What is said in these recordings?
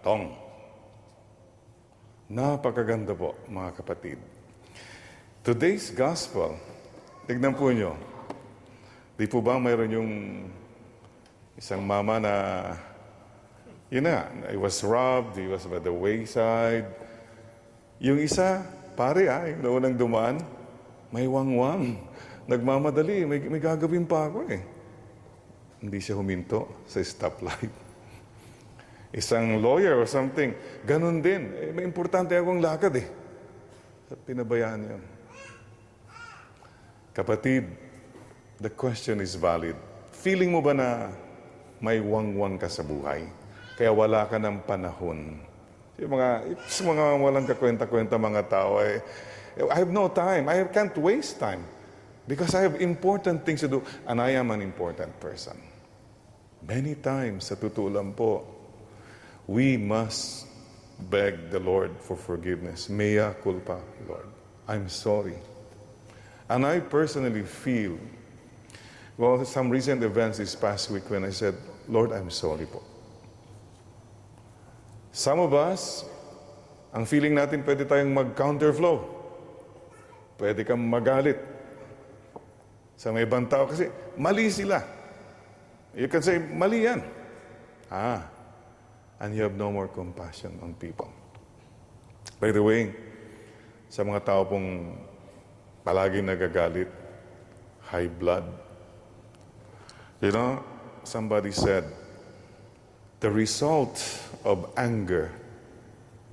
tong. Napakaganda po, mga kapatid. Today's gospel, tignan po nyo. Di po ba mayroon yung isang mama na, yun na, he was robbed, he was by the wayside. Yung isa, pare yung naunang dumaan, may wangwang. Nagmamadali, may gagawin pa ako eh. Hindi siya huminto sa stoplight. Isang lawyer or something, ganun din. May importante akong lakad eh. At pinabayaan niya. Kapatid, the question is valid. Feeling mo ba na may wangwang ka sa buhay? Kaya wala ka ng panahon. Yung mga walang kakwenta-kwenta mga tao, I have no time. I can't waste time. Because I have important things to do. And I am an important person. Many times, sa totoo lang po, we must beg the Lord for forgiveness. Mea culpa, Lord. I'm sorry. And I personally feel, well, some recent events this past week when I said, Lord, I'm sorry po. Some of us, ang feeling natin pwede tayong mag-counterflow. Pwede kang magalit sa may ibang tao kasi mali sila. You can say, mali yan. And you have no more compassion on people. By the way, sa mga tao pong palaging nagagalit, high blood, you know, somebody said, the result of anger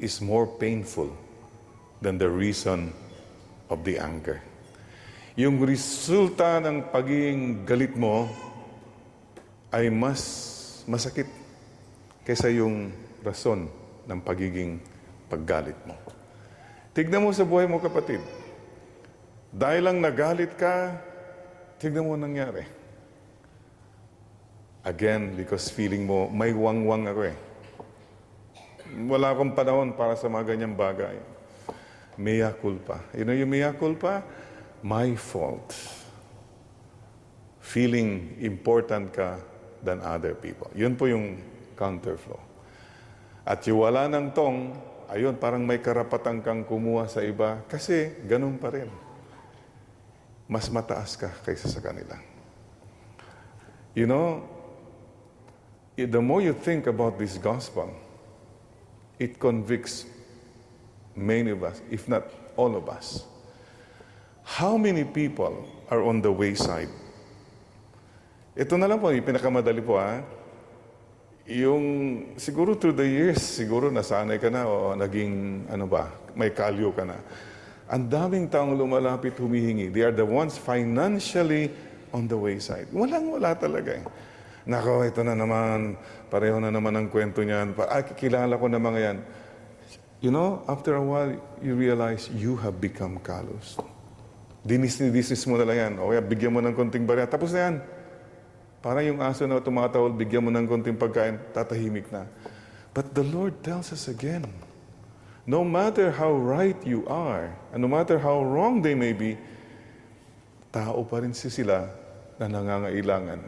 is more painful than the reason of the anger. Yung resulta ng pagiging galit mo ay mas masakit kaysa yung rason ng pagiging paggalit mo. Tignan mo sa buhay mo, kapatid. Dahil lang nagalit ka, tignan mo nangyari. Again, because feeling mo, may wangwang ako eh. Wala akong panahon para sa mga ganyang bagay. Mea culpa. You know yung mea culpa? My fault. Feeling important ka than other people. Yun po yung counterflow. At yung wala ng tong, ayun, parang may karapatan kang kumuha sa iba kasi ganun pa rin. Mas mataas ka kaysa sa kanila. You know, the more you think about this gospel, it convicts many of us, if not all of us. How many people are on the wayside? Ito na lang po, yung pinakamadali po yung siguro through the years, siguro nasanay ka na o naging may kalyo ka na. Ang daming taong lumalapit, humihingi. They are the ones financially on the wayside. Walang-wala talaga eh. Nako, ito na naman, pareho na naman ang kwento niyan. Kilala ko na mga yan. You know, after a while, you realize you have become callous. Dinis mo na lang yan. O kaya bigyan mo ng konting barya. Tapos na yan. Parang yung aso na tumatawal, bigyan mo ng konting pagkain, tatahimik na. But the Lord tells us again, no matter how right you are, and no matter how wrong they may be, tao pa rin sila na nangangailangan.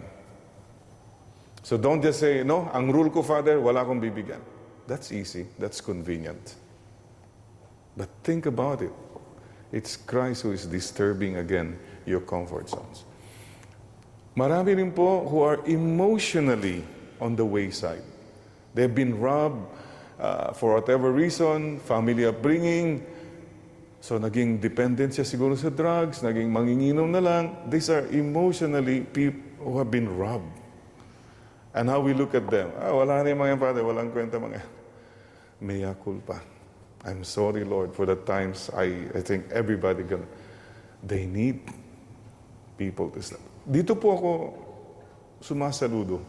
So don't just say, no, ang rule ko, Father, wala akong bibigyan. That's easy. That's convenient. But think about it. It's Christ who is disturbing again your comfort zones. Marami rin po who are emotionally on the wayside. They've been robbed for whatever reason, family upbringing, so naging dependent siya siguro sa drugs, naging manginginom na lang. These are emotionally people who have been robbed. And how we look at them, wala na yung mga Father, walang kwenta mga. Mea culpa. I'm sorry, Lord, for the times I think everybody they need people to stop. Dito po ako sumasaludo.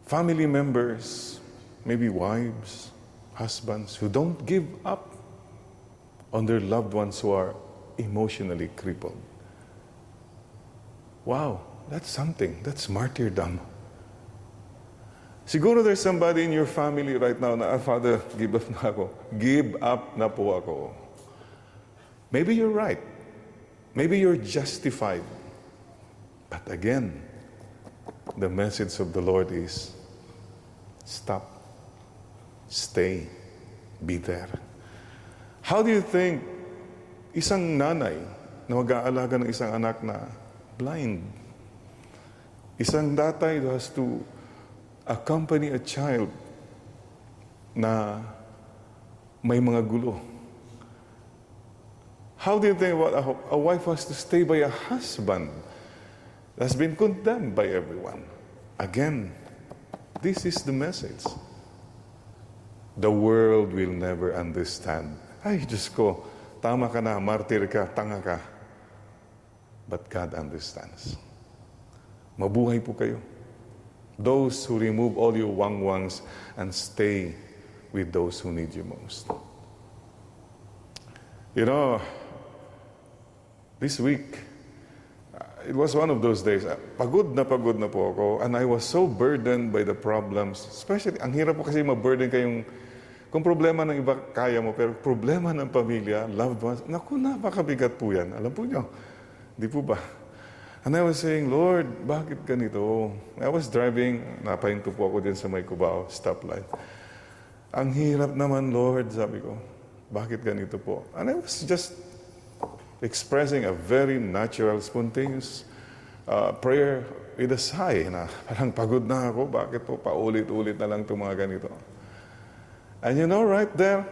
Family members, maybe wives, husbands, who don't give up on their loved ones who are emotionally crippled. Wow, that's something. That's martyrdom. Siguro there's somebody in your family right now na, Father, give up na ako. Give up na po ako. Maybe you're right. Maybe you're justified. But again, the message of the Lord is, Stop. Stay. Be there. How do you think isang nanay na mag-aalaga ng isang anak na blind, isang tatay who has to accompany a child na may mga gulo, how do you think about a wife who has to stay by a husband that's been condemned by everyone? Again, this is the message. The world will never understand. Ay, Diyos ko, tama ka na, martir ka, tanga ka. But God understands. Mabuhay po kayo. Those who remove all your wangwangs and stay with those who need you most. You know, this week, it was one of those days. Pagod na po ako, and I was so burdened by the problems. Especially, ang hirap po kasi ma-burden kayong, kung problema ng iba, kaya mo, pero problema ng pamilya, loved ones, naku, napakabigat po yan. Alam po nyo, di po ba? And I was saying, Lord, bakit ganito? I was driving, napahinto po ako din sa may Cubao stoplight. Ang hirap naman, Lord, sabi ko, bakit ganito po? And I was just expressing a very natural, spontaneous prayer with a sigh na parang pagod na ako, bakit po paulit-ulit na lang itong mga ganito? And you know, right there,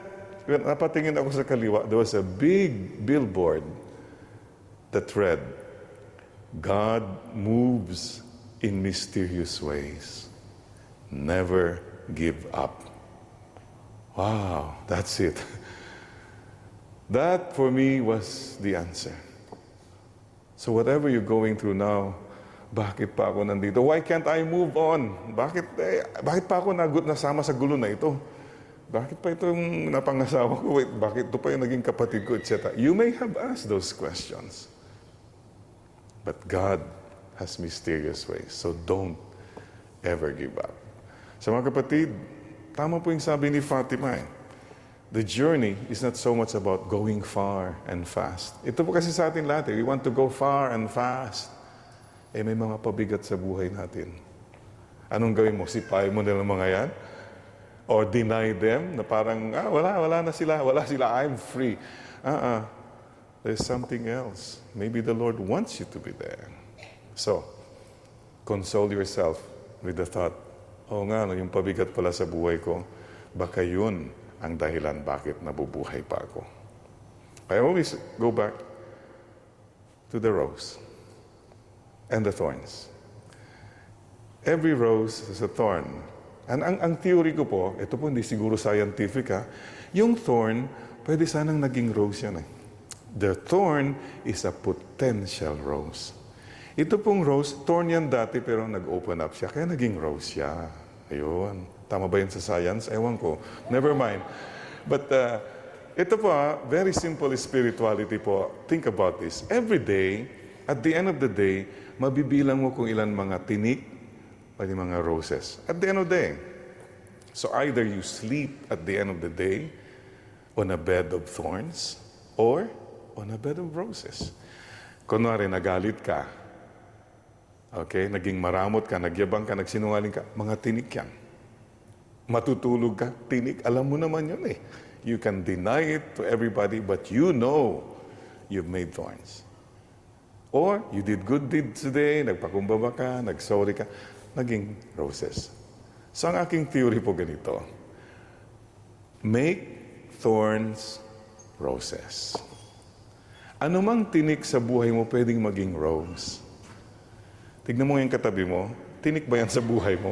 when napatingin ako sa kaliwa, there was a big billboard that read, God moves in mysterious ways. Never give up. Wow, that's it. That for me was the answer. So whatever you're going through now, bakit pa ako nandito? Why can't I move on? Bakit pa ako nasama sa gulo na ito? Bakit pa itong napangasawa ko? Wait, bakit ito pa yung naging kapatid ko, etc. You may have asked those questions. But God has mysterious ways. So don't ever give up. So mga kapatid, tama po yung sabi ni Fatima eh. The journey is not so much about going far and fast. Ito po kasi sa atin lahat eh. We want to go far and fast. Eh may mga pabigat sa buhay natin. Anong gawin mo? Sipahin mo nila mga yan? Or deny them na parang, wala sila, I'm free. There's something else. Maybe the Lord wants you to be there. So, console yourself with the thought, yung pabigat pala sa buhay ko, baka yun ang dahilan bakit nabubuhay pa ako. I always go back to the rose and the thorns. Every rose is a thorn. And ang theory ko po, ito po hindi siguro scientific yung thorn, pwede sanang naging rose yan eh. The thorn is a potential rose. Ito pong rose, thorn yan dati pero nag-open up siya, kaya naging rose siya. Ayun. Tama ba yun sa science? Ewan ko. Never mind. But ito po very simple spirituality po. Think about this. Every day, at the end of the day, mabibilang mo kung ilan mga tinik, pwede mga roses. At the end of the day. So either you sleep at the end of the day on a bed of thorns or on a bed of roses. Kunwari, nagalit ka. Okay? Naging maramot ka, nagyabang ka, nagsinungaling ka. Mga tinik yan. Matutulog ka, tinik. Alam mo naman yun eh. You can deny it to everybody, but you know you've made thorns. Or you did good deeds today, nagpakumbaba ka, nagsorry ka, naging roses. So ang aking theory po ganito, make thorns roses. Ano mang tinik sa buhay mo pwedeng maging rose. Tignan mo yung katabi mo, tinik ba yan sa buhay mo?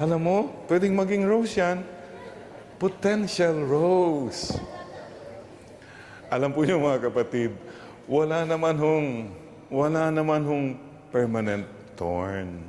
Alam mo, pwedeng maging rose yan. Potential rose. Alam po niyo mga kapatid, wala naman hong permanent thorn.